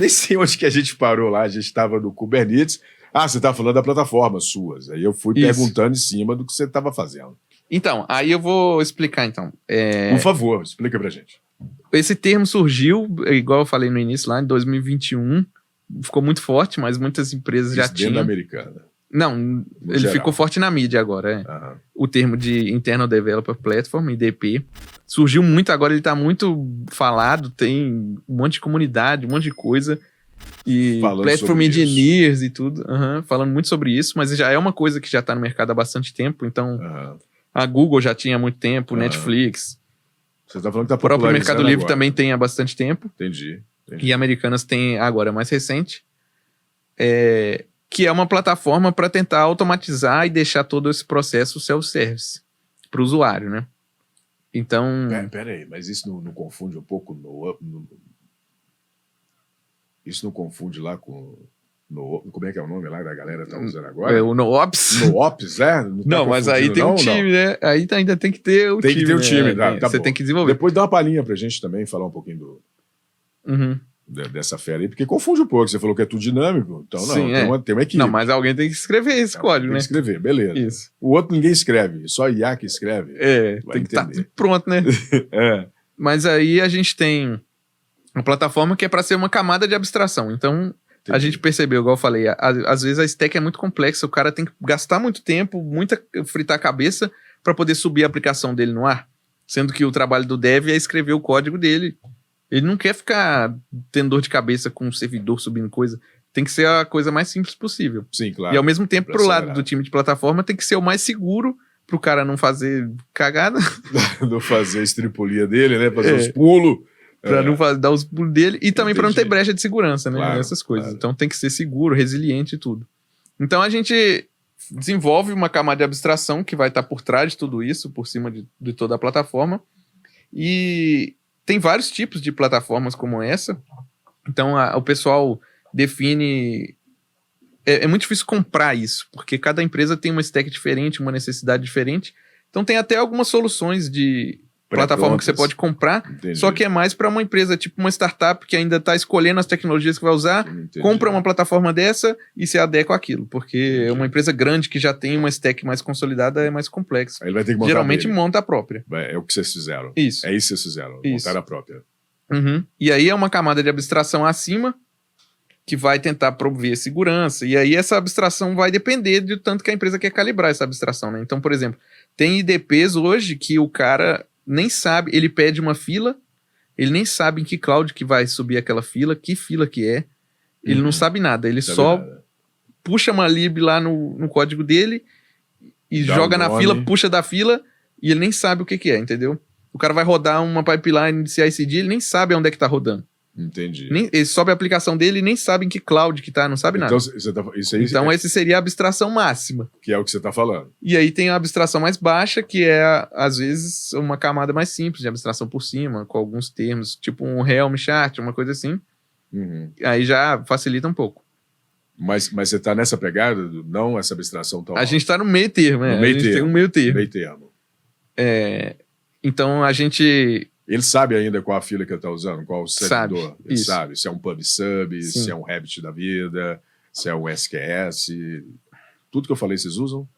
Nem sei onde que a gente parou lá, a gente estava no Kubernetes. Você estava falando da plataforma suas. Aí eu fui perguntando em cima do que você estava fazendo. Então, aí eu vou explicar, então. Por favor, explica pra gente. Esse termo surgiu, igual eu falei no início, lá em 2021. Ficou muito forte, mas muitas empresas já tinham. Dentro da americana. Não, ele ficou forte na mídia agora. O termo de Internal Developer Platform, IDP, surgiu muito, agora ele está muito falado, tem um monte de comunidade, um monte de coisa, e falando Platform Engineers e tudo, falando muito sobre isso, mas já é uma coisa que já está no mercado há bastante tempo, então a Google já tinha há muito tempo, Netflix, você está falando que tá o próprio Mercado Livre também tem há bastante tempo. Entendi. E Americanas tem agora, mais recente, que é uma plataforma para tentar automatizar e deixar todo esse processo self-service para o usuário, né? Então... Pera aí, mas isso não confunde um pouco isso não confunde lá com... como é que é o nome lá da galera tá usando agora? O NoOps. NoOps, Não, mas aí tem um time, né? Aí ainda tem que ter o time. Tem que ter o time, tá você bom. Tem que desenvolver. Depois dá uma palhinha pra gente também, falar um pouquinho dessa fera aí, porque confunde um pouco. Você falou que é tudo dinâmico, então tem uma equipe. Não, mas alguém tem que escrever esse código, né? Tem que escrever, beleza. Isso. O outro ninguém escreve, só IA que escreve. Tem que estar tudo pronto, né? Mas aí a gente tem uma plataforma que é para ser uma camada de abstração. Então, a gente percebeu, igual eu falei, às vezes a stack é muito complexa, o cara tem que gastar muito tempo, fritar a cabeça para poder subir a aplicação dele no ar. Sendo que o trabalho do dev é escrever o código dele. Ele não quer ficar tendo dor de cabeça com um servidor subindo coisa. Tem que ser a coisa mais simples possível. Sim, claro. E ao mesmo tempo, pro lado do time de plataforma, tem que ser o mais seguro pro cara não fazer cagada. Não fazer a estripulia dele, né? Fazer os pulos. Pra não dar os pulos dele. E também pra não ter brecha de segurança, né? Claro, essas coisas. Claro. Então tem que ser seguro, resiliente e tudo. Então a gente desenvolve uma camada de abstração que vai estar por trás de tudo isso, por cima de toda a plataforma. E... tem vários tipos de plataformas como essa. Então, o pessoal define... É muito difícil comprar isso, porque cada empresa tem uma stack diferente, uma necessidade diferente. Então, tem até algumas soluções de plataforma que você pode comprar, só que é mais para uma empresa, tipo uma startup que ainda está escolhendo as tecnologias que vai usar, compra uma plataforma dessa e se adequa àquilo, porque uma empresa grande que já tem uma stack mais consolidada é mais complexa. Aí ele vai ter que montar geralmente monta a própria. É o que vocês fizeram. Isso. É isso que vocês fizeram, montar a própria. E aí é uma camada de abstração acima que vai tentar prover segurança, e aí essa abstração vai depender do tanto que a empresa quer calibrar essa abstração, né? Então, por exemplo, tem IDPs hoje que o cara nem sabe, ele pede uma fila, ele nem sabe em que cloud que vai subir aquela fila, que fila que é, ele não sabe nada, ele só puxa uma lib lá no código dele e joga na fila, puxa da fila e ele nem sabe o que é, entendeu? O cara vai rodar uma pipeline de CI/CD, ele nem sabe onde é que tá rodando. Entendi. Ele sobe a aplicação dele e nem sabe em que cloud que tá, não sabe nada. Então esse seria a abstração máxima. Que é o que você tá falando. E aí tem a abstração mais baixa, que é, às vezes, uma camada mais simples de abstração por cima, com alguns termos, tipo um Helm chart, uma coisa assim. Aí já facilita um pouco. Mas você tá nessa pegada, não essa abstração tão alta? A gente tá no meio termo, né? A gente tem um meio termo. Então a gente... Ele sabe ainda qual a fila que ele está usando, qual o servidor. Ele isso. sabe se é um PubSub, se é um Rabbit da vida, se é um SQS. Tudo que eu falei, vocês usam?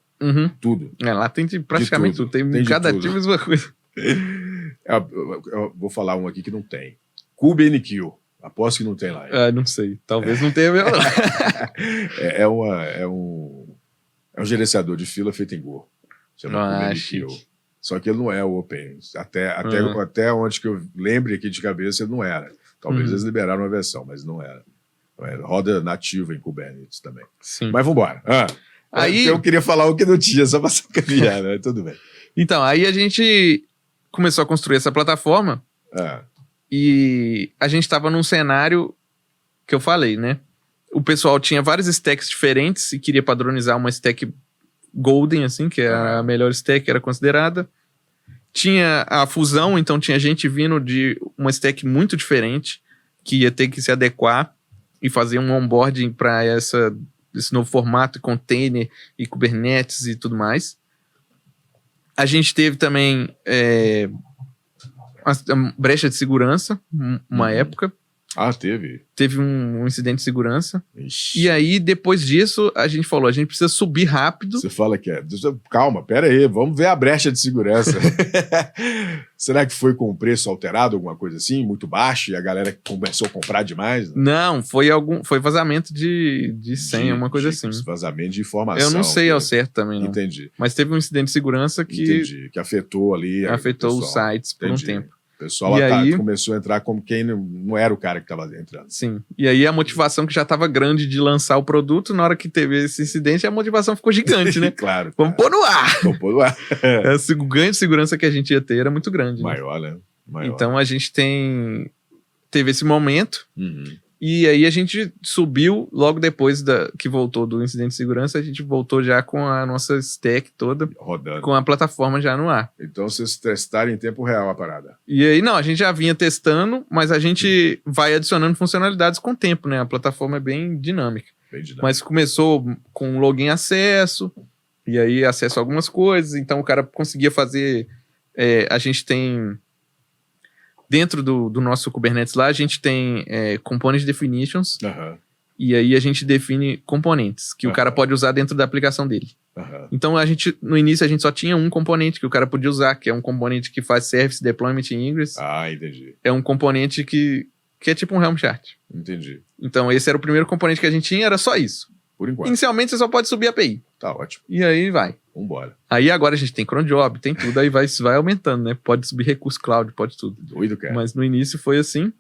Tudo. Lá tem praticamente tudo. Tem cada tipo uma coisa. Eu vou falar um aqui que não tem. KubeNQ. Aposto que não tem lá. Não sei. Talvez não tenha mesmo. É um gerenciador de fila feito em Go. Chama KubeNQ. Só que ele não é o Open. Até onde que eu lembre aqui de cabeça, ele não era. Talvez eles liberaram uma versão, mas não era. Roda nativa em Kubernetes também. Sim. Mas vambora. Aí eu queria falar o que não tinha, só pra sacanear, né? Tudo bem. Então, aí a gente começou a construir essa plataforma e a gente estava num cenário que eu falei, né? O pessoal tinha vários stacks diferentes e queria padronizar uma stack Golden, assim, que é a melhor stack, era considerada. Tinha a fusão, então tinha gente vindo de uma stack muito diferente, que ia ter que se adequar e fazer um onboarding para esse novo formato, container e Kubernetes e tudo mais. A gente teve também a brecha de segurança, uma época, Teve. Teve um incidente de segurança. Ixi. E aí, depois disso, a gente falou, a gente precisa subir rápido. Você fala que calma, pera aí, vamos ver a brecha de segurança. Será que foi com o preço alterado, alguma coisa assim, muito baixo, e a galera começou a comprar demais? Não, foi vazamento de senha, uma coisa assim. Vazamento de informação. Eu não sei ao certo também, não. Entendi. Mas teve um incidente de segurança que afetou ali. Afetou os sites por um tempo. O pessoal começou a entrar como quem não era o cara que estava entrando. Sim. E aí a motivação que já estava grande de lançar o produto, na hora que teve esse incidente, a motivação ficou gigante, né? Claro. Vamos pôr no ar! Vamos pôr no ar. O ganho de segurança que a gente ia ter era muito grande. Maior, né? Maior. Então a gente teve esse momento. E aí a gente subiu, logo depois que voltou do incidente de segurança, a gente voltou já com a nossa stack toda, rodando, com a plataforma já no ar. Então vocês testaram em tempo real a parada. E aí, não, a gente já vinha testando, mas a gente vai adicionando funcionalidades com o tempo, né? A plataforma é bem dinâmica. Mas começou com login acesso, e aí acesso a algumas coisas, então o cara conseguia fazer... a gente tem... Dentro do nosso Kubernetes lá, a gente tem Component Definitions, e aí a gente define componentes que o cara pode usar dentro da aplicação dele. Então, no início, a gente só tinha um componente que o cara podia usar, que é um componente que faz Service Deployment em Ingress. Entendi. É um componente que é tipo um Helm chart. Entendi. Então, esse era o primeiro componente que a gente tinha, era só isso. Por enquanto. Inicialmente, você só pode subir a API. Tá ótimo. E aí vai. Vambora. Aí agora a gente tem cron job, tem tudo, aí vai aumentando, né? Pode subir recurso cloud, pode tudo. Doido, cara. Mas no início foi assim.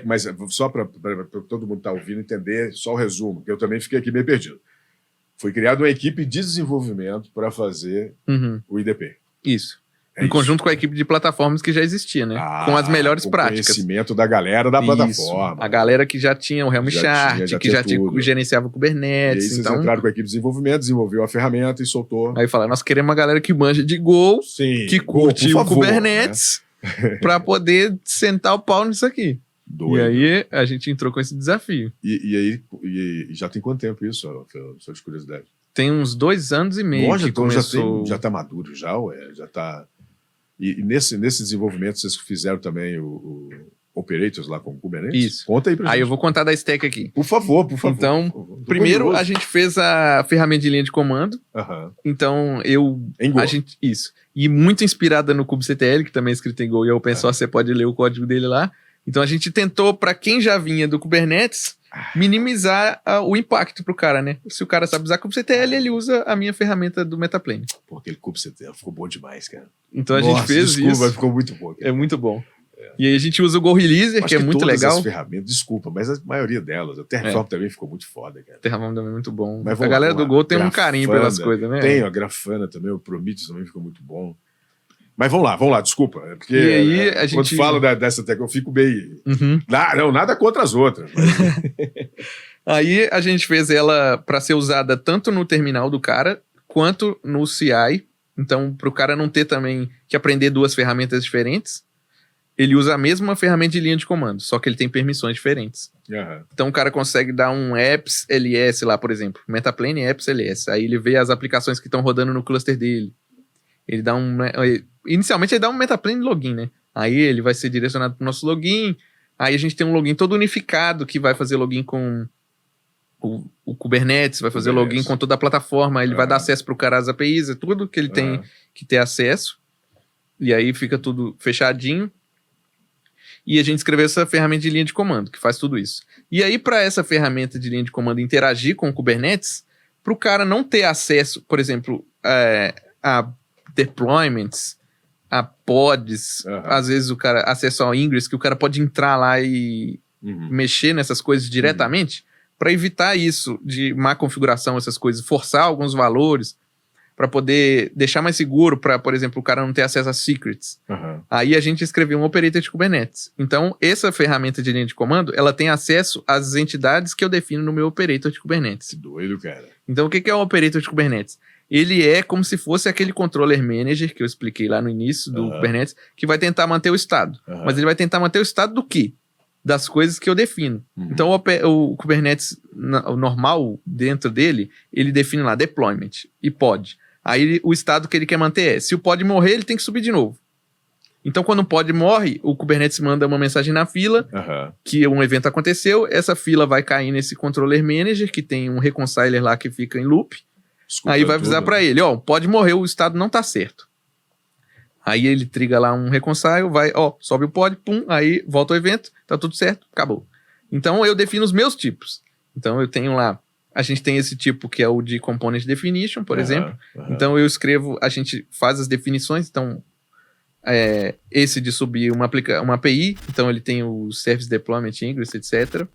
Mas só para todo mundo que tá ouvindo entender, só o resumo, que eu também fiquei aqui meio perdido. Foi criada uma equipe de desenvolvimento para fazer o IDP. Isso. Em conjunto com a equipe de plataformas que já existia, né? Com as melhores práticas. Conhecimento da galera da plataforma. A galera que já tinha o Helm chart, que já gerenciava o Kubernetes. E aí vocês entraram com a equipe de desenvolvimento, desenvolveu a ferramenta e soltou. Aí falaram, nós queremos uma galera que manja de Go, que curte o Kubernetes, para poder sentar o pau nisso aqui. Doido. E aí a gente entrou com esse desafio. E já tem quanto tempo isso, só de curiosidade? Tem uns 2 anos e meio. Nossa, então já tá maduro, já tá... E nesse desenvolvimento vocês fizeram também o Operators lá com o Kubernetes? Isso. Conta aí pra gente. Aí eu vou contar da stack aqui. Por favor. Então, primeiro a gente fez a ferramenta de linha de comando. Então, isso. E muito inspirada no kubectl, que também é escrito em Go e é open source, você pode ler o código dele lá. Então a gente tentou, para quem já vinha do Kubernetes, minimizar o impacto pro cara, né? Se o cara sabe usar kubectl, ele usa a minha ferramenta do Metaplane. Pô, aquele kubectl ficou bom demais, cara. Então a gente fez isso. Mas ficou muito bom. Cara. É muito bom. E aí a gente usa o Go Releaser, que é muito legal. As ferramentas, desculpa, mas a maioria delas. O Terraform também ficou muito foda, cara. Terraform também é muito bom. Mas a galera do Go tem um carinho pelas coisas, né? Tem, a Grafana também, o Prometheus também ficou muito bom. Mas vamos lá, desculpa. Porque e aí, a gente... quando falo dessa tecla, eu fico meio... Nada contra as outras. Mas... Aí a gente fez ela para ser usada tanto no terminal do cara, quanto no CI. Então, para o cara não ter também que aprender 2 ferramentas diferentes, ele usa a mesma ferramenta de linha de comando, só que ele tem permissões diferentes. Então, o cara consegue dar um apps ls lá, por exemplo. Metaplane apps ls. Aí ele vê as aplicações que estão rodando no cluster dele. Ele dá inicialmente ele dá um Metaplane login, né? Aí ele vai ser direcionado para o nosso login. Aí a gente tem um login todo unificado que vai fazer login com o Kubernetes, vai fazer login com toda a plataforma. Ele vai dar acesso para o cara às APIs, é tudo que ele tem que ter acesso. E aí fica tudo fechadinho. E a gente escreveu essa ferramenta de linha de comando, que faz tudo isso. E aí, para essa ferramenta de linha de comando interagir com o Kubernetes, para o cara não ter acesso, por exemplo, a deployments, a pods, às vezes o cara acesso ao Ingress, que o cara pode entrar lá e mexer nessas coisas diretamente, para evitar isso de má configuração, essas coisas, forçar alguns valores, para poder deixar mais seguro, para, por exemplo, o cara não ter acesso a secrets. Aí a gente escreveu um operator de Kubernetes. Então, essa ferramenta de linha de comando, ela tem acesso às entidades que eu defino no meu operator de Kubernetes. Que doido, cara. Então, o que é o operator de Kubernetes? Ele é como se fosse aquele controller manager que eu expliquei lá no início do Kubernetes, que vai tentar manter o estado. Mas ele vai tentar manter o estado do quê? Das coisas que eu defino. Então, o Kubernetes o normal dentro dele, ele define lá deployment e pod. Aí o estado que ele quer manter se o pod morrer, ele tem que subir de novo. Então, quando um pod morre, o Kubernetes manda uma mensagem na fila que um evento aconteceu, essa fila vai cair nesse controller manager, que tem um reconciler lá que fica em loop. Aí vai avisar para ele, ó, pode morrer, o estado não tá certo. Aí ele triga lá um reconcile, vai, ó, sobe o pod, pum, aí volta o evento, tá tudo certo, acabou. Então eu defino os meus tipos. Então eu tenho lá, a gente tem esse tipo que é o de component definition, por exemplo. Então eu escrevo, a gente faz as definições, então esse de subir uma API, então ele tem o Service Deployment Ingress, etc.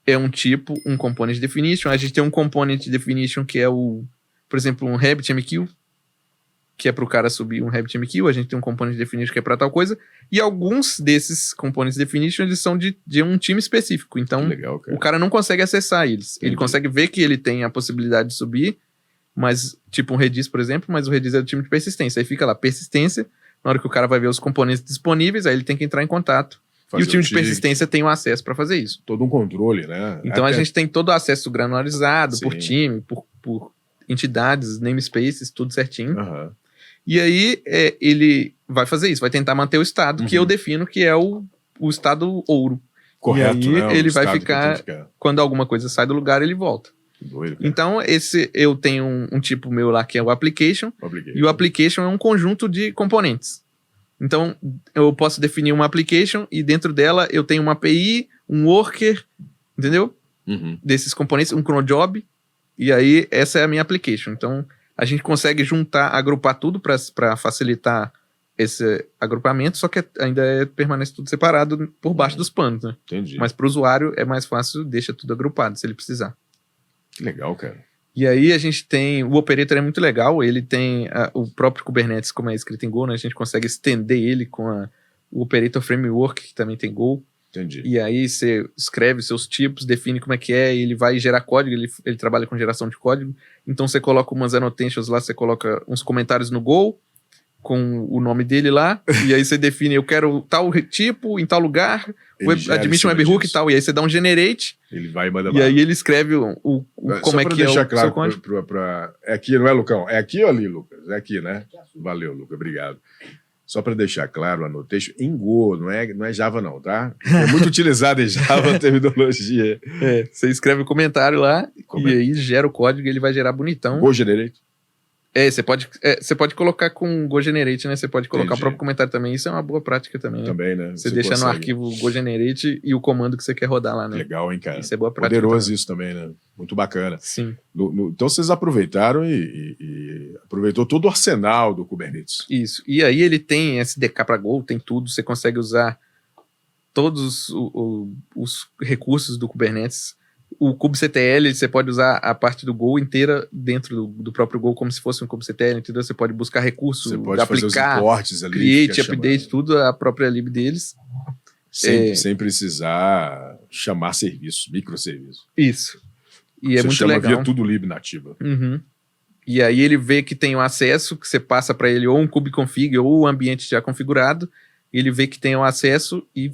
É um tipo, um Component Definition. A gente tem um Component Definition que é por exemplo, um RabbitMQ, que é para o cara subir um RabbitMQ. A gente tem um Component Definition que é para tal coisa. E alguns desses Component Definition, eles são de um time específico. Então, legal, cara. O cara não consegue acessar eles. Entendi. Ele consegue ver que ele tem a possibilidade de subir, mas tipo um Redis, por exemplo, mas o Redis é do time de persistência. Aí fica lá, persistência. Na hora que o cara vai ver os componentes disponíveis, aí ele tem que entrar em contato. E o time de persistência tem o acesso para fazer isso. Todo um controle, né? Então a gente tem todo o acesso granularizado por time, por entidades, namespaces, tudo certinho. E aí ele vai fazer isso, vai tentar manter o estado que eu defino que é o estado ouro. Correto, e aí, né? Ele vai ficar, quando alguma coisa sai do lugar, ele volta. Doido, então, eu tenho um tipo meu lá que é o application. E o application é um conjunto de componentes. Então, eu posso definir uma application e dentro dela eu tenho uma API, um worker, entendeu? Desses componentes, um cron job. E aí, essa é a minha application. Então, a gente consegue agrupar tudo para facilitar esse agrupamento, só que ainda permanece tudo separado por baixo dos panos, né? Entendi. Mas para o usuário é mais fácil, deixa tudo agrupado, se ele precisar. Que legal, cara. E aí a gente tem... O operator é muito legal, ele tem o próprio Kubernetes, como é escrito em Go, né? A gente consegue estender ele com o Operator Framework, que também tem Go. Entendi. E aí você escreve seus tipos, define como é que é, ele vai gerar código, ele trabalha com geração de código. Então você coloca umas annotations lá, você coloca uns comentários no Go, com o nome dele lá, e aí você define, eu quero tal tipo, em tal lugar, admission webhook e tal, e aí você dá um generate, ele vai e manda e aí ele escreve como é que é o claro seu código. É aqui, não é, Lucão? É aqui ou ali, Lucas? É aqui, né? Valeu, Lucas, obrigado. Só para deixar claro, a notation em Go, não é Java não, tá? É muito utilizado em Java a terminologia. Você escreve o comentário lá, e aí gera o código e ele vai gerar bonitão. Go generate. Você pode colocar com GoGenerate, né? Você pode colocar o próprio comentário também. Isso é uma boa prática também, né? Também, né? Você deixa no arquivo GoGenerate e o comando que você quer rodar lá, né? Legal, hein, cara? Isso é boa prática. Poderoso também. Isso também, né? Muito bacana. Sim. Então vocês aproveitaram e aproveitou todo o arsenal do Kubernetes. Isso. E aí ele tem SDK para Go, tem tudo. Você consegue usar todos os recursos do Kubernetes. O kubectl, você pode usar a parte do Go inteira dentro do próprio Go, como se fosse um kubectl, entendeu? Você pode buscar recursos, você pode fazer os imports ali, create, update, tudo a própria lib deles. Sem precisar chamar serviços, microserviços. Isso. E é muito legal. Via tudo lib nativa. E aí ele vê que tem o acesso, que você passa para ele ou um kubeconfig ou o ambiente já configurado, ele vê que tem o acesso e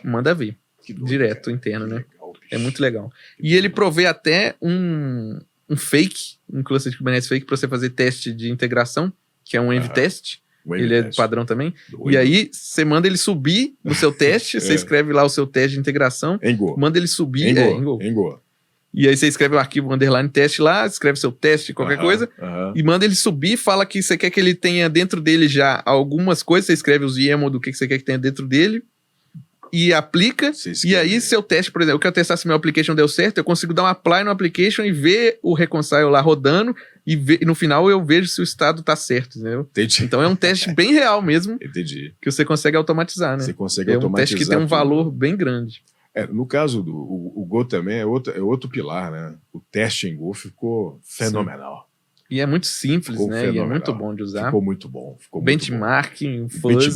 manda ver. Direto, cara. Interno, né? É muito legal. E ele provê até um fake, um cluster de Kubernetes fake para você fazer teste de integração, que é um env-test. Ele é padrão também. Doido. E aí, você manda ele subir no seu teste, você escreve lá o seu teste de integração. Em Go. Manda ele subir. Em Go. E aí você escreve o arquivo underline teste lá, escreve seu teste, qualquer coisa, e manda ele subir, fala que você quer que ele tenha dentro dele já algumas coisas, você escreve os YAML do que você quer que tenha dentro dele, e aplica, e aí seu teste, por exemplo, eu quero testar se meu application deu certo, eu consigo dar um apply no application e ver o reconcile lá rodando, e no final eu vejo se o estado tá certo, entendeu? Entendi. Então é um teste bem real mesmo. Entendi. Que você consegue automatizar, né? Você consegue automatizar. É um teste que tem um valor bem grande. No caso do o Go também é outro pilar, né? O teste em Go ficou fenomenal. Sim. E é muito simples, ficou né? Fenomenal. E é muito bom de usar. Ficou muito bom. Benchmarking, o fuzzy.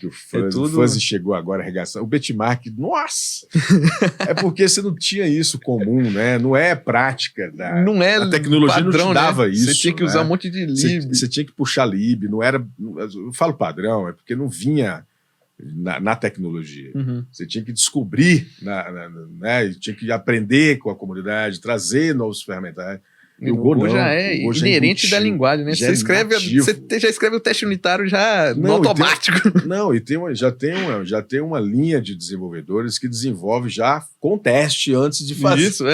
O fuzzy. O fuzzy chegou agora arregaçando. O benchmark, nossa! É porque você não tinha isso comum, né? Não é prática. Não é a tecnologia padrão, não te dava né? isso. Você tinha que usar um monte de lib. Você tinha que puxar lib. Não era... Eu falo padrão, é porque não vinha na tecnologia. Você tinha que descobrir, né? Tinha que aprender com a comunidade, trazer novos ferramentais. E o Go já é inerente da linguagem, né? Você já escreve o teste unitário já no automático. Já tem uma linha de desenvolvedores que desenvolve já com teste antes de fazer. Isso,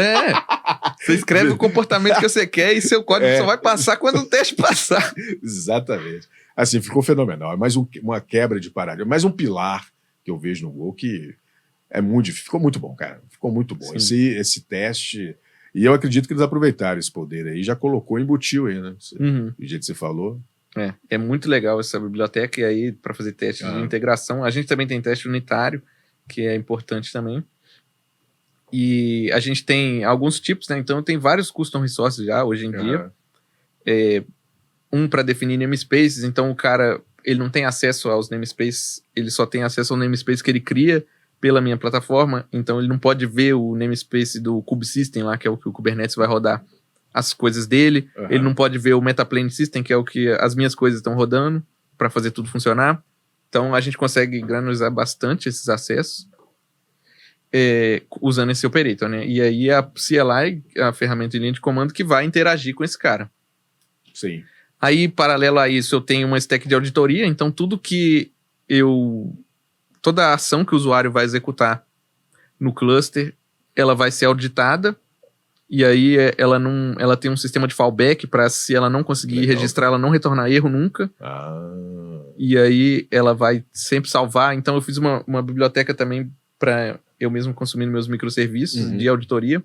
Você escreve o comportamento que você quer e seu código só vai passar quando o teste passar. Exatamente. Assim, ficou fenomenal. É mais uma quebra de paradigma, mais um pilar que eu vejo no Go que é muito difícil. Ficou muito bom, cara. Ficou muito bom. Esse teste... E eu acredito que eles aproveitaram esse poder aí, já colocou, embutiu aí, né? Do jeito que você falou. É muito legal essa biblioteca, e aí para fazer testes de integração, a gente também tem teste unitário, que é importante também. E a gente tem alguns tipos, né? Então tem vários custom resources já, hoje em dia. Um para definir namespaces, então o cara, ele não tem acesso aos namespaces, ele só tem acesso ao namespace que ele cria pela minha plataforma, então ele não pode ver o namespace do kubesystem lá, que é o que o Kubernetes vai rodar as coisas dele, ele não pode ver o Metaplane System, que é o que as minhas coisas estão rodando para fazer tudo funcionar. Então a gente consegue granularizar bastante esses acessos usando esse operator, né? E aí a CLI, a ferramenta de linha de comando, que vai interagir com esse cara. Sim. Aí, paralelo a isso, eu tenho uma stack de auditoria, então tudo que toda a ação que o usuário vai executar no cluster, ela vai ser auditada, e aí ela tem um sistema de fallback para, se ela não conseguir registrar, ela não retornar erro nunca. E aí ela vai sempre salvar. Então eu fiz uma biblioteca também para eu mesmo consumindo meus microserviços de auditoria,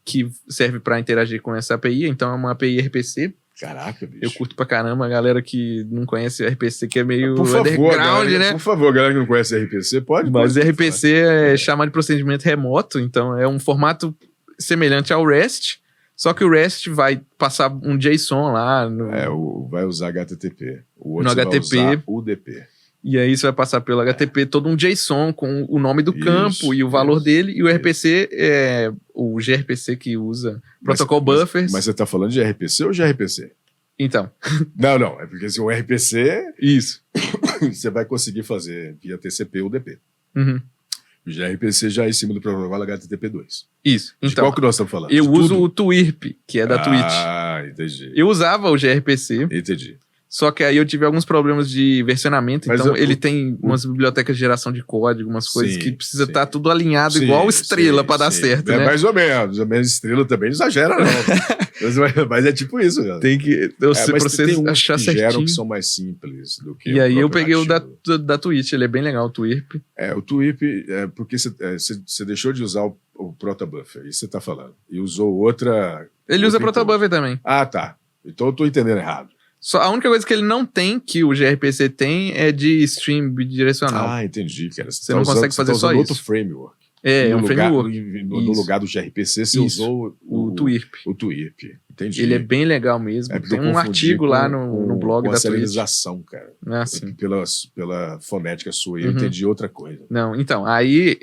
que serve para interagir com essa API. Então é uma API RPC. Caraca, bicho. Eu curto pra caramba a galera que não conhece RPC, que é meio underground, né? Por favor, a galera que não conhece RPC, pode. Mas RPC é chamado de procedimento remoto, então é um formato semelhante ao REST, só que o REST vai passar um JSON lá. Vai usar HTTP. O outro vai usar UDP. E aí você vai passar pelo HTTP todo um JSON com o nome do campo e o valor dele, e o RPC é o gRPC que usa protocol buffers. Mas você tá falando de RPC ou gRPC? Então. Não, é porque se o RPC... Isso. Você vai conseguir fazer via TCP ou UDP. O gRPC já é em cima do protocolo HTTP2. Isso. De qual que nós estamos falando? Eu uso o TWIRP, que é da Twitch. Entendi. Eu usava o gRPC. Entendi. Só que aí eu tive alguns problemas de versionamento, então ele tem umas bibliotecas de geração de código, umas coisas que precisa estar tudo alinhado igual Estrela para dar certo, né? Mais ou menos Estrela também não exagera, não. mas é tipo isso, cara. Tem que você achar certinho. Geram que são mais simples do que e aí eu peguei o da Twitch, ele é bem legal, o TWIRP. O TWIRP é porque você deixou de usar o Protobuffer, isso você tá falando, e usou outra... Ele usa Protobuffer também. Tá. Então eu tô entendendo errado. Só a única coisa que ele não tem, que o gRPC tem, é de stream bidirecional. Entendi, cara. Você não consegue fazer só isso. Outro framework. Um framework. No lugar do gRPC, você usou o TWIRP. O TWIRP, entendi. Ele é bem legal mesmo. Tem um artigo lá no blog da Twitch. Serialização, cara. Sim. Pela fonética sua, eu entendi outra coisa. Não, então, aí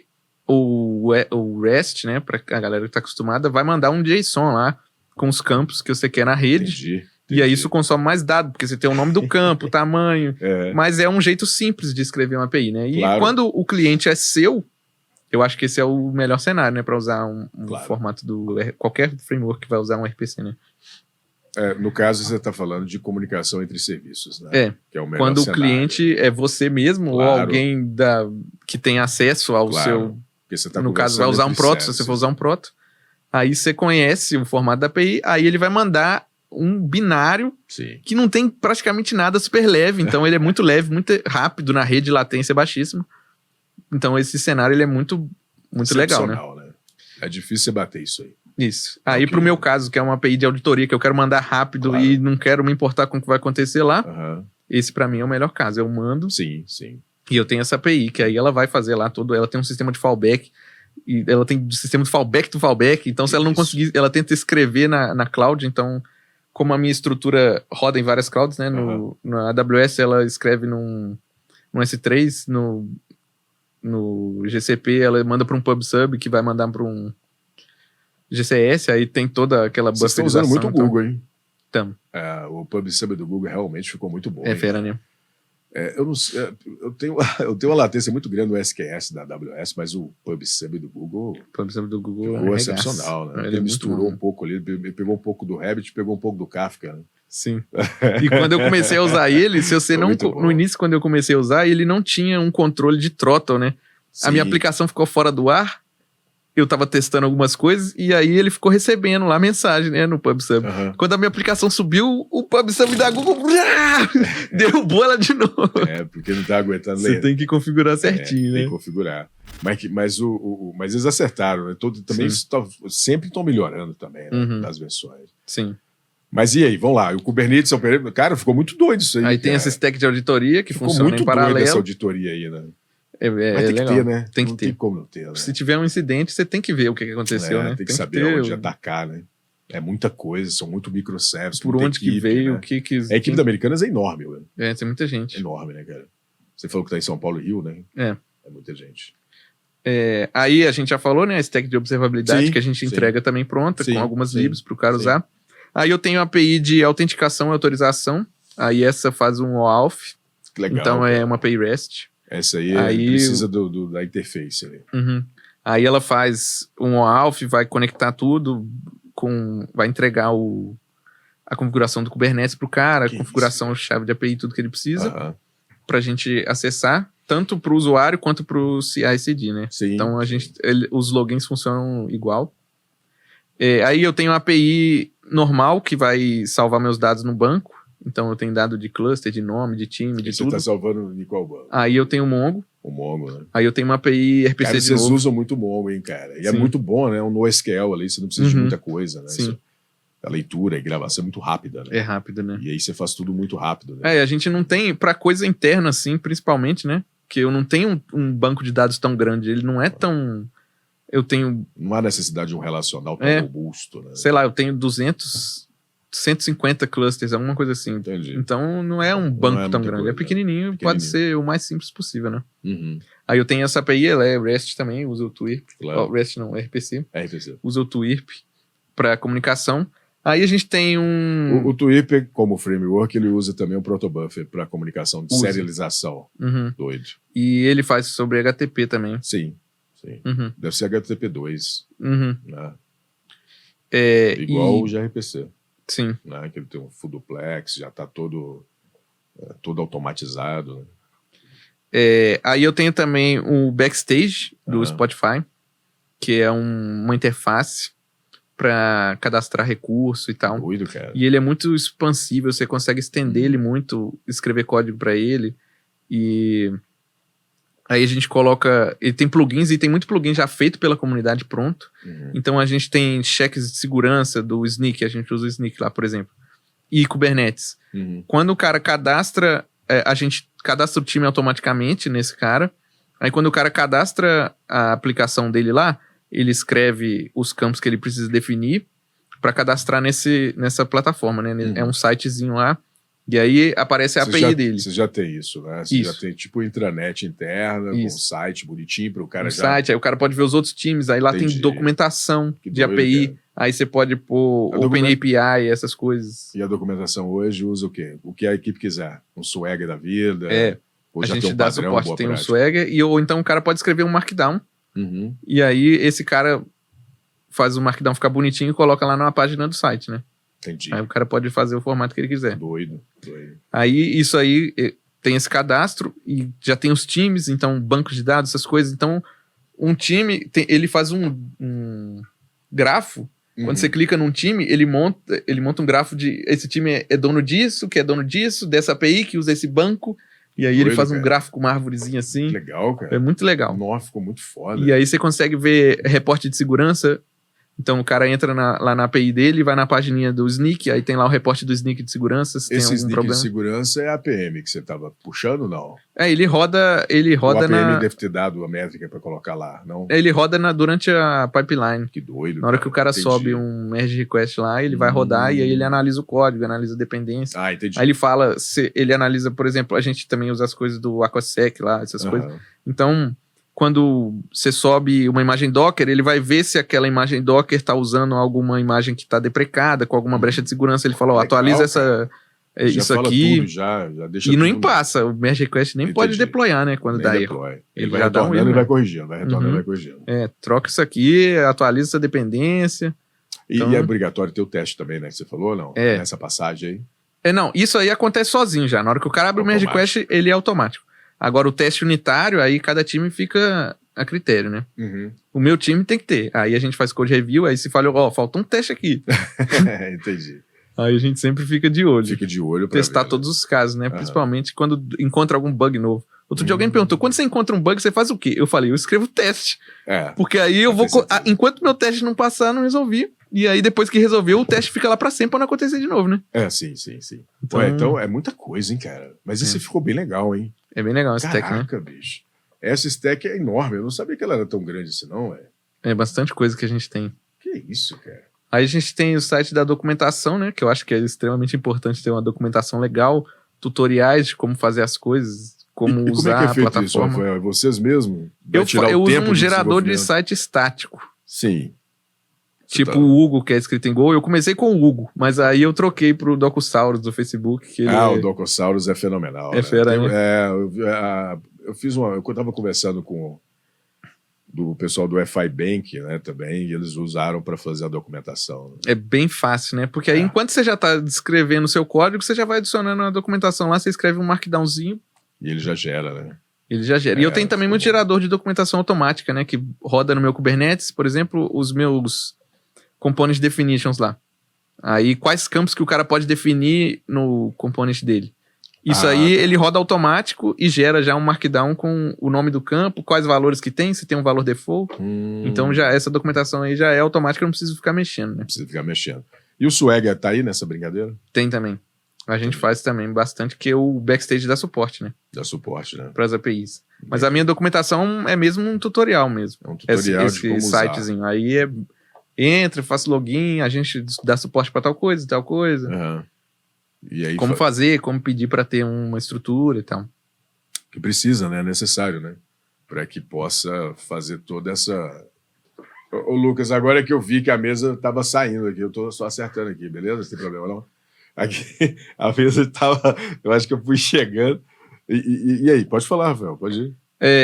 o REST, né, pra a galera que tá acostumada, vai mandar um JSON lá com os campos que você quer na rede. Entendi. E aí isso consome mais dados, porque você tem o nome do campo, o tamanho, mas é um jeito simples de escrever uma API, né? E quando o cliente é seu, eu acho que esse é o melhor cenário, né? Para usar um formato qualquer framework que vai usar um RPC, né? No caso, você está falando de comunicação entre serviços, né? Que é o melhor quando cenário. O cliente é você mesmo ou alguém que tem acesso ao seu... Você tá no caso, vai usar um proto, se você for usar um proto. Aí você conhece o formato da API, aí ele vai mandar um binário que não tem praticamente nada, super leve, então ele é muito leve, muito rápido na rede, latência baixíssima. Então esse cenário ele é muito legal, né? É difícil você bater isso aí. Isso. Aí pro meu caso, que é uma API de auditoria, que eu quero mandar rápido e não quero me importar com o que vai acontecer lá, esse pra mim é o melhor caso. Eu mando. Sim. E eu tenho essa API, que aí ela vai fazer lá ela tem um sistema de fallback, e ela tem um sistema de fallback do fallback, então se ela não conseguir, ela tenta escrever na cloud, então... Como a minha estrutura roda em várias clouds, né? Na AWS ela escreve no S3, no GCP ela manda para um PubSub, que vai mandar para um GCS, aí tem toda aquela bufferização. Vocês estão usando muito o Google, hein? Então. O PubSub do Google realmente ficou muito bom. Fera, né? Eu não sei, eu tenho uma latência muito grande no SQS da AWS, mas o PubSub do Google ficou excepcional, né? Ele misturou um pouco ali, ele pegou um pouco do Rabbit, pegou um pouco do Kafka, né? Sim. E quando eu comecei a usar ele, se você não... No início, quando eu comecei a usar, ele não tinha um controle de throttle, né? Sim. A minha aplicação ficou fora do ar, eu tava testando algumas coisas, e aí ele ficou recebendo lá mensagem, né, no PubSub. Quando a minha aplicação subiu, o PubSub da Google derrubou ela de novo. Porque não tá aguentando ler. Você tem que configurar certinho, né? Tem que configurar. Mas eles acertaram, né? Também sempre estão melhorando também, né? Das versões. Sim. Mas e aí, vamos lá, o Kubernetes, cara, ficou muito doido isso aí. Aí tem essa stack de auditoria que funciona em paralelo. Ficou muito doido essa auditoria aí, né? Mas tem legal. Que ter, né? Tem que ter. Tem como não ter, né? Se tiver um incidente, você tem que ver o que aconteceu, né? Tem que saber onde atacar, né? É muita coisa, são muito microservices. Por onde equipe, que veio, né? O que... A equipe da Americanas é enorme, velho. Tem muita gente. É enorme, né, cara? Você falou que tá em São Paulo e Rio, né? É muita gente. Aí a gente já falou, né? A stack de observabilidade que a gente entrega também pronta, com algumas libs para o cara usar. Aí eu tenho a API de autenticação e autorização. Aí essa faz um OAuth. Legal. Então é uma API REST. Essa aí precisa da interface ali. Aí ela faz um OAuth, vai conectar tudo, vai entregar a configuração do Kubernetes pro cara, a configuração, chave de API, tudo que ele precisa, pra gente acessar, tanto pro usuário quanto pro CI/CD, né? Sim, então os logins funcionam igual. Aí eu tenho a API normal, que vai salvar meus dados no banco. Então eu tenho dado de cluster, de nome, de time, de tudo. Você tá salvando em qual banco? Aí eu tenho o Mongo. O Mongo, né? Aí eu tenho uma API RPC cara, de novo. Vocês usam muito Mongo, hein, cara? E é muito bom, né? Um NoSQL ali, você não precisa de muita coisa, né? Sim. A leitura e gravação é muito rápida, né? É rápida, né? E aí você faz tudo muito rápido, né? A gente não tem, pra coisa interna, assim, principalmente, né? Que eu não tenho um banco de dados tão grande, ele não é tão... Não há necessidade de um relacional tão robusto, né? Sei lá, eu tenho 150 clusters, alguma coisa assim. Entendi. Então não é um banco tão grande, é pequenininho, pode ser o mais simples possível, né? Aí eu tenho essa API, ela é REST também, usa o TWIRP. Claro. REST não, RPC. Usa o TWIRP para comunicação. Aí a gente tem O TWIRP, como framework, ele usa também o protobuffer para comunicação de serialização. Doido. E ele faz sobre HTTP também. Sim. Deve ser HTTP2. Né? Igual o gRPC. Sim. Né? Que ele tem um full duplex, já está todo automatizado. Né? Aí eu tenho também o Backstage do Spotify, que é uma interface para cadastrar recurso e tal. Doido, cara. E ele é muito expansível, você consegue estender ele muito, escrever código para ele. E aí a gente coloca... Ele tem plugins, e tem muito plugin já feito pela comunidade pronto. Então a gente tem cheques de segurança do Snyk, a gente usa o Snyk lá, por exemplo. E Kubernetes. Quando o cara cadastra, a gente cadastra o time automaticamente nesse cara. Aí quando o cara cadastra a aplicação dele lá, ele escreve os campos que ele precisa definir para cadastrar nessa plataforma, né? É um sitezinho lá. E aí aparece a API dele. Você já tem isso, né? Você já tem tipo intranet interna, com um site bonitinho para o cara site, aí o cara pode ver os outros times, aí lá tem documentação de API, cara. Aí você pode pôr OpenAPI, essas coisas. E a documentação hoje usa o quê? O que a equipe quiser. Um Swagger da vida. A gente dá suporte, tem um Swagger, ou então o cara pode escrever um Markdown. E aí esse cara faz o Markdown ficar bonitinho e coloca lá na página do site, né? Entendi. Aí o cara pode fazer o formato que ele quiser. Doido. Aí isso aí tem esse cadastro e já tem os times, então bancos de dados, essas coisas. Então um time, ele faz um grafo. Quando você clica num time, ele monta um grafo de esse time é dono disso, que é dono disso, dessa API que usa esse banco. E aí ele faz um gráfico com uma árvorezinha assim. Legal, cara. É muito legal. Nossa, ficou muito foda. E aí você consegue ver reporte de segurança. Então o cara entra lá na API dele, vai na pagininha do Snyk, aí tem lá o reporte do Snyk de segurança, se esse tem algum problema. Snyk de segurança é a APM que você estava puxando, não? Ele roda o APM deve ter dado a métrica para colocar lá, não? Ele roda durante a pipeline. Que doido. Na hora que o cara sobe um merge request lá, ele vai rodar e aí ele analisa o código, analisa a dependência. Entendi. Aí ele fala, ele analisa, por exemplo, a gente também usa as coisas do Aquasec lá, essas coisas. Então, quando você sobe uma imagem Docker, ele vai ver se aquela imagem Docker está usando alguma imagem que está deprecada, com alguma brecha de segurança. Ele fala, atualiza isso aqui. Tudo, já deixa e não passa. O merge request nem pode deployar, né? Quando dá erro. Ele vai retornando e vai corrigindo. Vai retornando e vai corrigindo. Troca isso aqui, atualiza essa dependência. E é obrigatório ter o teste também, né? Que você falou, não? Nessa passagem aí. Não, isso aí acontece sozinho já. Na hora que o cara abre o merge request, ele é automático. Agora, o teste unitário, aí cada time fica a critério, né? O meu time tem que ter. Aí a gente faz code review, aí se falhou, falta um teste aqui. Entendi. Aí a gente sempre fica de olho. Fica de olho pra testar todos os casos, né? Principalmente quando encontra algum bug novo. Outro dia alguém me perguntou, quando você encontra um bug, você faz o quê? Eu falei, eu escrevo teste. Porque aí eu vou... enquanto meu teste não passar, não resolvi. E aí depois que resolveu, o teste fica lá pra sempre pra não acontecer de novo, né? Sim. Então é muita coisa, hein, cara? Mas esse ficou bem legal, hein? É bem legal esse stack, né? Caraca, bicho. Essa stack é enorme. Eu não sabia que ela era tão grande assim, não, velho. É bastante coisa que a gente tem. Que isso, cara? Aí a gente tem o site da documentação, né? Que eu acho que é extremamente importante ter uma documentação legal, tutoriais de como fazer as coisas, como usar como é que é feito a plataforma. Isso, Rafael? Vocês mesmos? Eu uso um gerador de site estático. Sim. Tipo o Hugo, que é escrito em Go. Eu comecei com o Hugo, mas aí eu troquei pro Docusaurus do Facebook. Que o Docusaurus é fenomenal. É fera, né? Eu fiz eu tava conversando com do pessoal do FI Bank, né, também, e eles usaram para fazer a documentação. É bem fácil, né? Porque aí, enquanto você já tá descrevendo o seu código, você já vai adicionando a documentação lá, você escreve um markdownzinho. E ele já gera, né? Ele já gera. E eu tenho também muito gerador de documentação automática, né, que roda no meu Kubernetes, por exemplo, os meus component definitions lá. Aí, quais campos que o cara pode definir no component dele. Isso aí, ele roda automático e gera já um markdown com o nome do campo, quais valores que tem, se tem um valor default. Então, essa documentação aí já é automática, eu não preciso ficar mexendo, né? Não precisa ficar mexendo. E o Swagger tá aí nessa brincadeira? Tem também. A gente faz também bastante, que é o backstage dá suporte, né? Dá suporte, né? Para as APIs. Mas a minha documentação é mesmo um tutorial mesmo. É um tutorial esse de como sitezinho. usar. Aí entra, faço login, a gente dá suporte para tal coisa. E aí como fazer, como pedir para ter uma estrutura e tal. Que precisa, né? É necessário, né? Para que possa fazer toda essa... Ô, Lucas, agora que eu vi que a mesa estava saindo aqui, eu tô só acertando aqui, beleza? Não tem problema, não? Aqui, a mesa estava... Eu acho que eu fui chegando. E aí, pode falar, Rafael, pode ir.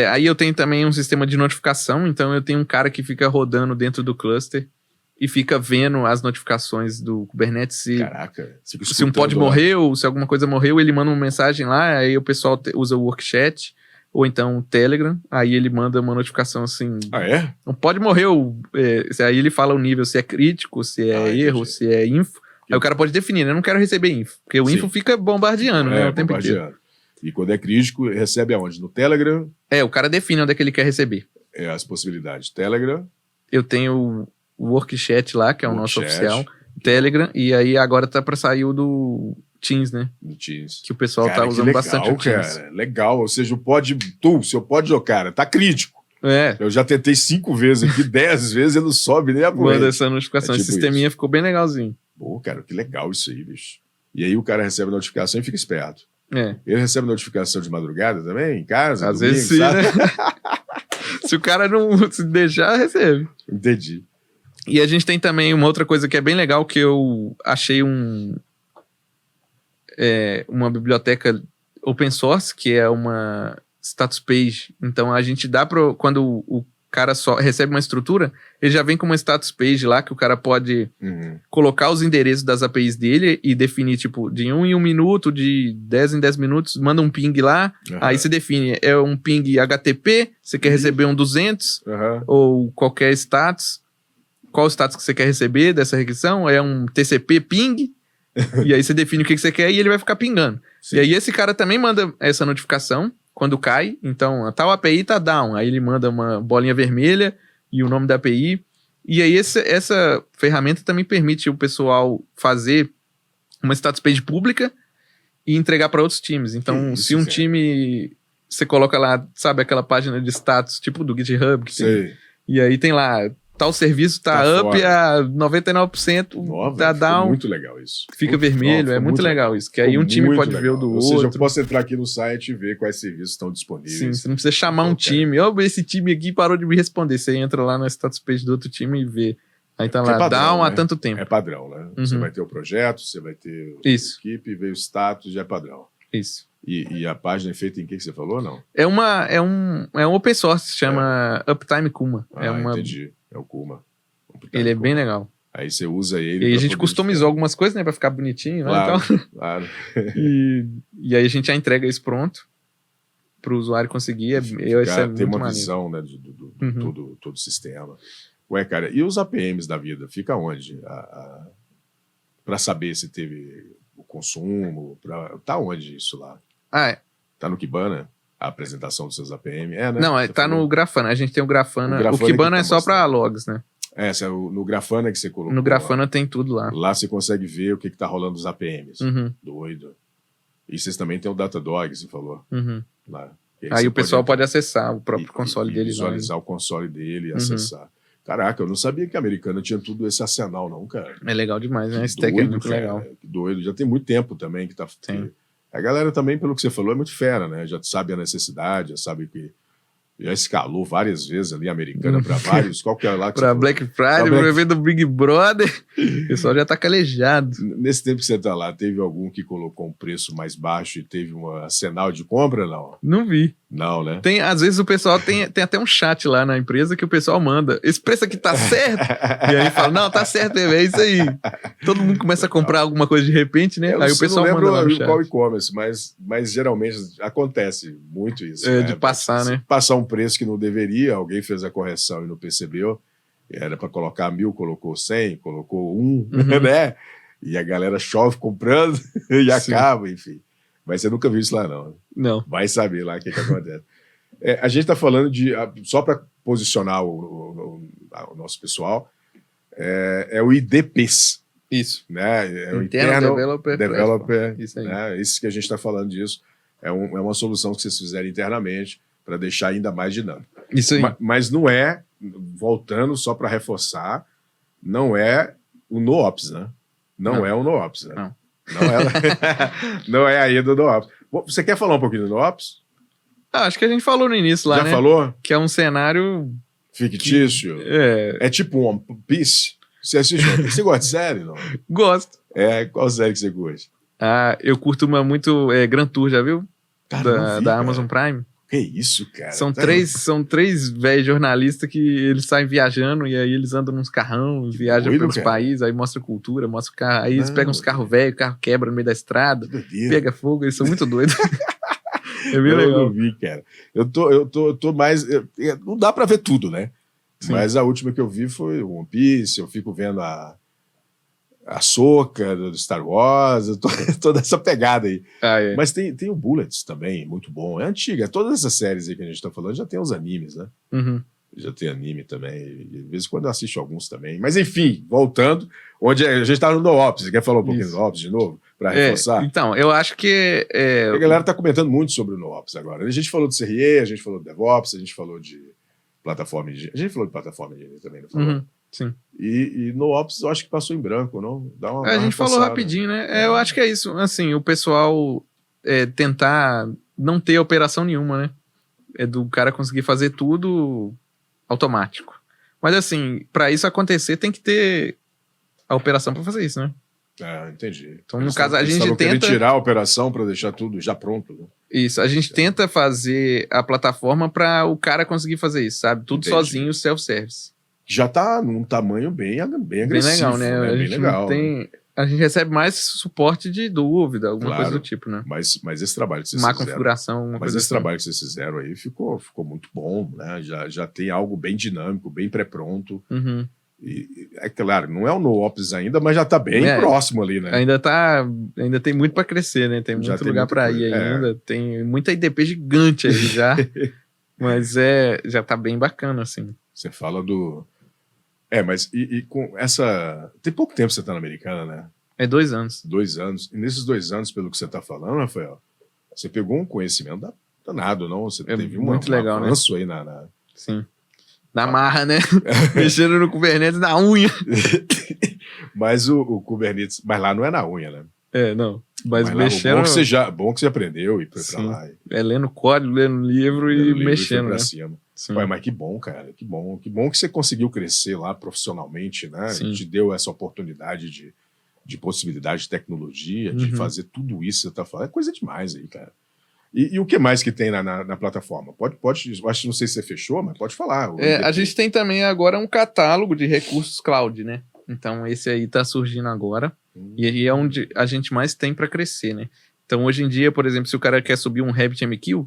Aí eu tenho também um sistema de notificação, então eu tenho um cara que fica rodando dentro do cluster e fica vendo as notificações do Kubernetes. Caraca. Se um pod morreu, se alguma coisa morreu, ele manda uma mensagem lá, aí o pessoal usa o Workchat, ou então o Telegram, aí ele manda uma notificação assim... Um pod morreu, aí ele fala o nível, se é crítico, se é erro, se é info. Aí o cara pode definir, né? Eu não quero receber info, porque o info fica bombardeando, né? O tempo inteiro. E quando é crítico, recebe aonde? No Telegram? O cara define onde é que ele quer receber. As possibilidades. Telegram. Eu tenho o Workchat lá, que é o nosso oficial, Telegram, e aí agora tá pra sair o do Teams, né? Do Teams. Que o pessoal tá usando bastante o Teams. Cara, legal, ou seja, seu pod, cara, tá crítico. Eu já tentei 5 vezes aqui, 10 vezes, ele não sobe nem a poeira. Manda essa notificação, esse sisteminha ficou bem legalzinho. Pô, cara, que legal isso aí, bicho. E aí o cara recebe a notificação e fica esperto. Ele recebe notificação de madrugada também, em casa? Às vezes sim, né? Se o cara não se deixar, recebe. Entendi. E a gente tem também uma outra coisa que é bem legal, que eu achei uma biblioteca open source, que é uma status page. Então a gente dá para quando o cara só recebe uma estrutura, ele já vem com uma status page lá, que o cara pode colocar os endereços das APIs dele e definir, tipo, de 1 em 1 minuto, de 10 em 10 minutos, manda um ping lá, aí você define, é um ping HTTP, você quer receber um 200, ou qualquer status, qual o status que você quer receber dessa requisição, é um TCP ping, e aí você define o que você quer e ele vai ficar pingando. Sim. E aí esse cara também manda essa notificação quando cai, então a tal API tá down, aí ele manda uma bolinha vermelha e o nome da API, e aí essa ferramenta também permite o pessoal fazer uma status page pública e entregar para outros times. Então, se um time, você coloca lá, sabe, aquela página de status, tipo do GitHub, que tem, e aí tem lá, tal serviço tá up fora. A 99%, tá down. Muito legal isso. Fica vermelho, é muito legal isso. Que aí um time pode ver o do outro. Ou seja, eu posso entrar aqui no site e ver quais serviços estão disponíveis. Sim, você não precisa chamar um time. Esse time aqui parou de me responder. Você entra lá na status page do outro time e vê Aí tá lá, padrão, down né? há tanto tempo. É padrão, né? Você vai ter o projeto, você vai ter a equipe, veio o status, já é padrão. Isso. E a página é feita em que você falou, não? É um open source, se chama Uptime Kuma. Entendi. É o Kuma. Ele é bem legal. Aí você usa ele. E aí a gente customizou algumas coisas, né? Pra ficar bonitinho, claro, né? Então... Claro. e aí a gente já entrega isso pronto pro usuário conseguir. Tem uma visão, né? Todo o sistema. Ué, cara, e os APMs da vida? Fica onde? Para saber se teve o consumo? Tá onde isso lá? Tá no Kibana? A apresentação dos seus APM? Né? Não, tá no Grafana. A gente tem o Grafana. O Kibana é só para logs, né? No Grafana que você colocou. No Grafana lá, tem tudo lá. Lá você consegue ver o que tá rolando dos APMs. Doido. E vocês também tem o Datadog, você falou. Lá. Aí o pessoal pode acessar o próprio console dele. Visualizar o console dele e acessar. Caraca, eu não sabia que a Americana tinha tudo esse arsenal, não, cara. É legal demais, né? Esse tech é muito legal. Que doido. Já tem muito tempo também que tá... A galera também, pelo que você falou, é muito fera, né? Já sabe a necessidade, já sabe que... Já escalou várias vezes ali a Americana para vários. Qual que era lá? Para Black Friday, pro evento do Big Brother. O pessoal já tá calejado. Nesse tempo que você tá lá, teve algum que colocou um preço mais baixo e teve um arsenal de compra, não? Não vi. Não, né? Às vezes o pessoal tem até um chat lá na empresa que o pessoal manda. Esse preço aqui tá certo? E aí fala, não, tá certo, é isso aí. Todo mundo começa a comprar alguma coisa de repente, né? Aí o pessoal manda lá no chat. Qual e-commerce, mas geralmente acontece muito isso. De passar, né? Passar um preço que não deveria, alguém fez a correção e não percebeu. Era para colocar 1.000, colocou 100, colocou 1, né? E a galera chove comprando e acaba, enfim. Mas você nunca viu isso lá, não. Não. Vai saber lá o que acontece. A gente está falando de... Só para posicionar o nosso pessoal, é o IDPs. Isso. Né? É o Internal Developer. Isso aí. Né? Isso que a gente está falando disso. É uma solução que vocês fizeram internamente para deixar ainda mais dinâmico. Isso aí. Mas não é, voltando só para reforçar, não é o NoOps, né? Não é o NoOps, né? Não é a ida do NoOps. Você quer falar um pouquinho do NoOps? Acho que a gente falou no início lá, Já falou? Que é um cenário... fictício. É tipo One Piece. Você assiste? Você gosta de série, não? Gosto. Qual série que você gosta? Eu curto muito Grand Tour, já viu? Cara, da Amazon Prime. Que isso, cara? São três velhos jornalistas que eles saem viajando e aí eles andam nos carrão, viajam pelos países, aí mostra cultura, mostra o carro, aí eles pegam uns carros velhos, o carro quebra no meio da estrada, pega fogo, eles são muito doidos. É bem legal. Eu não vi, cara. Eu tô mais... não dá pra ver tudo, né? Sim. Mas a última que eu vi foi o One Piece, eu fico vendo a Ahsoka do Star Wars, toda essa pegada aí. Mas tem o Bullets também, muito bom. É antiga. Todas essas séries aí que a gente tá falando já tem os animes, né? Já tem anime também. De vez em quando eu assisto alguns também. Mas enfim, voltando, onde a gente tá no NoOps. Você quer falar um pouquinho do NoOps de novo? Pra reforçar? Então, eu acho que... A galera tá comentando muito sobre o NoOps agora. A gente falou de CRE, a gente falou de DevOps, a gente falou de plataforma de... A gente falou de plataforma de também, não falou? Sim. E NoOps eu acho que passou em branco, não? Dá uma a gente falou rapidinho, né? Eu acho que é isso. Assim, o pessoal tentar não ter operação nenhuma, né? É do cara conseguir fazer tudo automático. Mas assim, para isso acontecer tem que ter a operação para fazer isso, né? Entendi. Então, no caso, a gente tenta tirar a operação para deixar tudo já pronto, né? Isso, a gente tenta fazer a plataforma para o cara conseguir fazer isso, sabe? Tudo sozinho, self-service. Já tá num tamanho bem agressivo. Bem legal, né? A gente legal, a gente recebe mais suporte de dúvida, alguma coisa do tipo, né? Mas esse trabalho que vocês fizeram... configuração, uma coisa esse trabalho que vocês fizeram aí ficou muito bom, né? Já tem algo bem dinâmico, bem pré-pronto. E é claro, não é o NoOps ainda, mas já tá bem próximo ali, né? Ainda tem muito para crescer, né? Tem muito lugar para ir ainda. Tem muita IDP gigante aí já. Mas já tá bem bacana, assim. Você fala do... mas com essa... Tem pouco tempo que você tá na Americana, né? 2 anos. 2 anos. E nesses 2 anos, pelo que você tá falando, Rafael, você pegou um conhecimento danado, não? Você teve muito legal, avanço, né? Aí Sim. Na marra, né? Mexendo no Kubernetes na unha. Mas o Kubernetes... Mas lá não é na unha, né? Não. Mas mexendo... Bom que você aprendeu e foi pra lá. Lendo código, lendo livro e mexendo, né? Cima. Ué, mas que bom, cara, que bom que você conseguiu crescer lá profissionalmente, né? Sim. Te deu essa oportunidade de possibilidade de tecnologia, de fazer tudo isso que você tá falando. É coisa demais aí, cara. E o que mais que tem na plataforma? Pode, acho que não sei se você fechou, mas pode falar. A gente tem também agora um catálogo de recursos cloud, né? Então esse aí tá surgindo agora. E aí é onde a gente mais tem para crescer, né? Então hoje em dia, por exemplo, se o cara quer subir um RabbitMQ,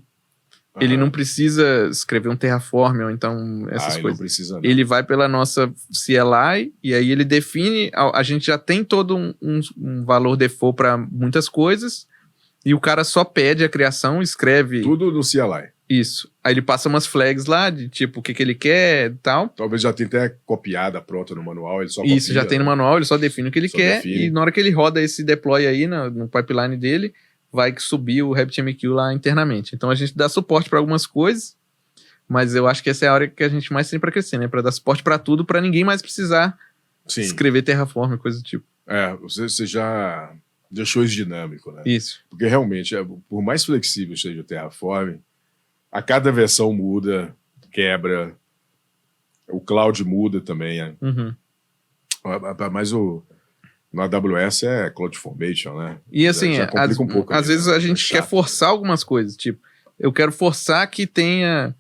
ele não precisa escrever um Terraform ou então essas coisas. Não precisa, não. Ele vai pela nossa CLI e aí ele define... A gente já tem todo um valor default para muitas coisas e o cara só pede a criação, escreve... Tudo no CLI. Isso. Aí ele passa umas flags lá de tipo o que ele quer e tal. Talvez já tenha até copiada pronta no manual, ele só Isso, copia, já tem no manual, ele só define o que ele quer e na hora que ele roda esse deploy aí no pipeline dele, vai subir o RabbitMQ lá internamente. Então a gente dá suporte para algumas coisas, mas eu acho que essa é a hora que a gente mais tem para crescer, né? Para dar suporte para tudo, para ninguém mais precisar escrever Terraform, coisa do tipo. Você já deixou isso dinâmico, né? Isso. Porque realmente, por mais flexível seja o Terraform, a cada versão muda, quebra, o cloud muda também. Mas no AWS é CloudFormation, né? E assim, já complica um pouco às vezes a gente quer forçar algumas coisas, tipo, eu quero forçar que tenha,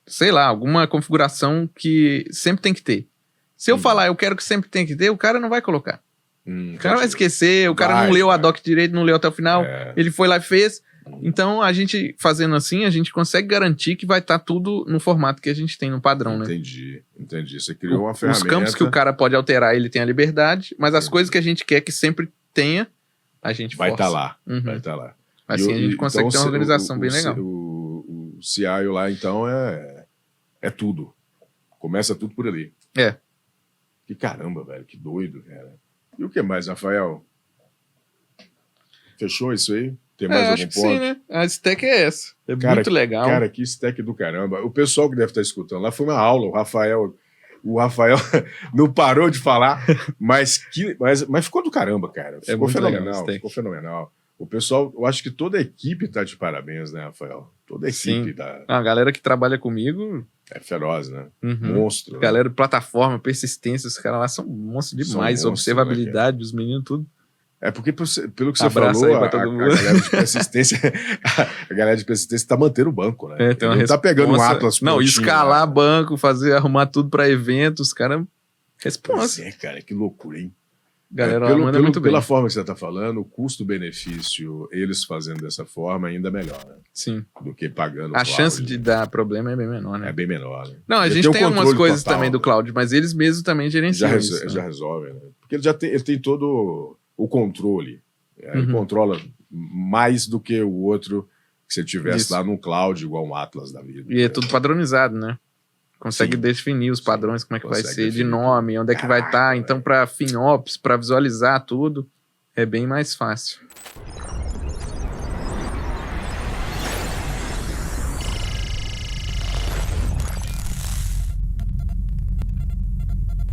sei lá, alguma configuração que sempre tem que ter. Se eu falar, eu quero que sempre tem que ter, o cara não vai colocar. O cara vai esquecer, o cara não leu a doc direito, não leu até o final, ele foi lá e fez. Então, a gente fazendo assim, a gente consegue garantir que vai estar tudo no formato que a gente tem no padrão, né? Entendi. Você criou uma ferramenta... Os campos que o cara pode alterar, ele tem a liberdade, mas as coisas que a gente quer que sempre tenha, a gente vai força. Estar lá. Vai estar lá. Assim a gente consegue ter uma organização bem legal. O CIO lá, então, é tudo. Começa tudo por ali. Que caramba, velho. Que doido, cara. E o que mais, Rafael? Fechou isso aí? Tem mais algum ponto? Sim, né? A stack é essa. Muito legal. Cara, que stack do caramba. O pessoal que deve estar escutando lá foi uma aula. O Rafael não parou de falar, mas ficou do caramba, cara. Ficou fenomenal. Ficou fenomenal. O pessoal, eu acho que toda a equipe tá de parabéns, né, Rafael? Toda a equipe tá. A galera que trabalha comigo... É feroz, né? Monstro. Galera, plataforma, persistência, os caras lá são monstros demais. Observabilidade, os meninos, tudo. Porque, pelo que você falou, a galera de persistência a galera de persistência está mantendo o banco, né? Não tá pegando um Atlas não, escalar banco, arrumar tudo para eventos, cara, responsa. Cara, que loucura, hein? Galera manda muito bem. Pela forma que você está falando, o custo-benefício, eles fazendo dessa forma, ainda melhor, né? Sim. Do que pagando a chance de dar problema é bem menor, né? É bem menor, né? Não, a gente tem algumas coisas total, também do cloud, mas eles mesmos também gerenciam isso. Já resolvem, né? Porque ele tem todo o controle. Ele controla mais do que o outro que você tivesse lá no cloud, igual um Atlas da vida. E é tudo padronizado, né? Consegue definir os padrões, como é que vai ser, de nome, onde é que vai estar. Então, para FinOps, para visualizar tudo, é bem mais fácil.